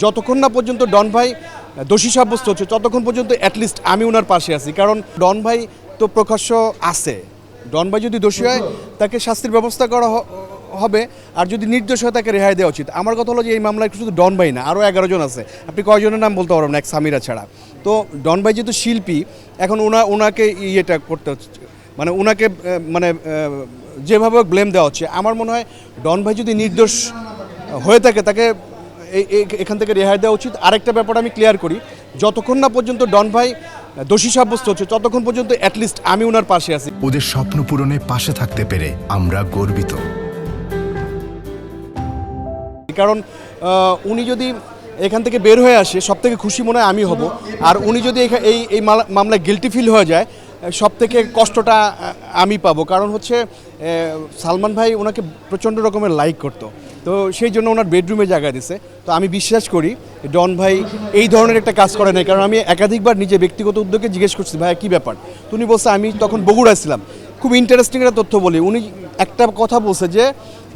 যতক্ষণ না পর্যন্ত ডন ভাই দোষী সাব্যস্ত হচ্ছে ততক্ষণ পর্যন্ত অ্যাটলিস্ট আমি ওনার পাশে আছি। কারণ ডন ভাই তো প্রকাশ্য আছে, ডন ভাই যদি দোষী হয় তাকে শাস্তির ব্যবস্থা করা হবে, আর যদি নির্দোষ হয় তাকে রেহাই দেওয়া উচিত। আমার কথা হলো যে এই মামলায় শুধু ডন ভাই না, আরও 11 জন আছে, আপনি কয়জনের নাম বলতে পারবেন এক সামিরা ছাড়া। তো ডন ভাই যেহেতু শিল্পী, এখন ওনাকে ইয়েটা করতে হচ্ছে, মানে ওনাকে মানে যেভাবে ব্লেম দেওয়া হচ্ছে, আমার মনে হয় ডন ভাই যদি নির্দোষ হয়ে থাকে তাকে এখান থেকে রেহাই দেওয়া উচিত। আরেকটা ব্যাপার আমি ক্লিয়ার করি, যতক্ষণ না পর্যন্ত ডন ভাই দোষী সাব্যস্ত হচ্ছে ততক্ষণ পর্যন্ত অ্যাটলিস্ট আমি ওনার পাশে আছি। ওদের স্বপ্ন পূরণে পাশে থাকতে পেরে আমরা গর্বিত। কারণ উনি যদি এখান থেকে বের হয়ে আসে সব থেকে খুশি মনে হয় আমি হব, আর উনি যদি এই মামলায় গিল্টি ফিল হয়ে যায় সব থেকে কষ্টটা আমি পাবো। কারণ হচ্ছে সালমান ভাই ওনাকে প্রচণ্ড রকমের লাইক করতো, তো সেই জন্য ওনার বেডরুমে জায়গা দিছে। তো আমি বিশ্বাস করি ডন ভাই এই ধরনের একটা কাজ করে নাই, কারণ আমি একাধিকবার নিজে ব্যক্তিগত উদ্যোগে জিজ্ঞেস করছি ভাই কী ব্যাপার, তো উনি বলছে আমি তখন বগুড়ায় ছিলাম। খুব ইন্টারেস্টিং একটা তথ্য বলি, উনি একটা কথা বলছে যে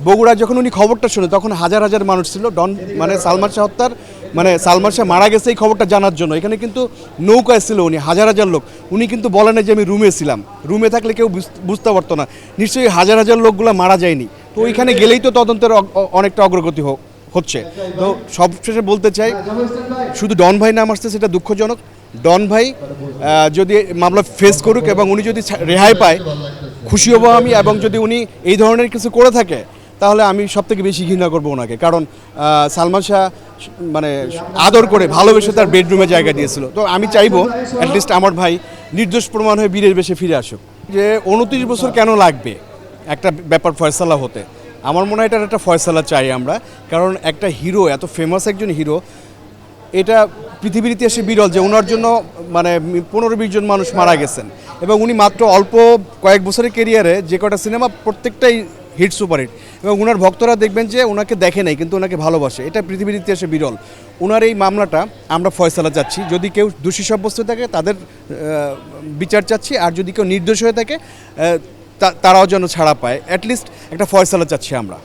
বগুড়া যখন উনি খবরটা শুনে তখন হাজার হাজার মানুষ ছিল ডন মানে সালমান শাহ হত্যার, মানে সালমান শাহ মারা গেছে এই খবরটা জানার জন্য। এখানে কিন্তু নৌকায় ছিল উনি, হাজার হাজার লোক। উনি কিন্তু বলে না যে আমি রুমে ছিলাম, রুমে থাকলে কেউ বুঝতে পারতো না, নিশ্চয়ই হাজার হাজার লোকগুলো মারা যায়নি। তো ওইখানে গেলেই তো তদন্তের অনেকটা অগ্রগতি হচ্ছে। তো সবশেষে বলতে চাই, শুধু ডন ভাই নাম আসছে সেটা দুঃখজনক। ডন ভাই যদি মামলা ফেস করুক এবং উনি যদি রেহাই পায় খুশি হব আমি, এবং যদি উনি এই ধরনের কিছু করে থাকে তাহলে আমি সবথেকে বেশি ঘৃণা করবো ওনাকে। কারণ সালমান শাহ মানে আদর করে ভালোবেসে তার বেডরুমে জায়গা দিয়েছিল। তো আমি চাইবো অ্যাটলিস্ট আমার ভাই নির্দোষ প্রমাণ হয়ে বীরের বেশে ফিরে আসুক। যে 29 বছর কেন লাগবে একটা ব্যাপার ফয়সালা হতে, আমার মনে হয় এটার একটা ফয়সালা চাই আমরা। কারণ একটা হিরো, এত ফেমাস একজন হিরো, এটা পৃথিবীর ইতিহাসে বিরল যে ওনার জন্য মানে 15-20 জন মানুষ মারা গেছেন, এবং উনি মাত্র অল্প কয়েক বছরের কেরিয়ারে যে কটা সিনেমা প্রত্যেকটাই হিট সুপারহিট, এবং ওনার ভক্তরা দেখবেন যে ওনাকে দেখে নাই কিন্তু ওনাকে ভালোবাসে। এটা পৃথিবীর ইতিহাসে বিরল। ওনার এই মামলাটা আমরা ফয়সালা চাচ্ছি, যদি কেউ দোষী সাব্যস্ত থাকে তাদের বিচার চাচ্ছি, আর যদি কেউ নির্দোষ হয়ে থাকে তারাও যেন ছাড়া পায়, অ্যাটলিস্ট একটা ফয়সালা চাচ্ছি আমরা।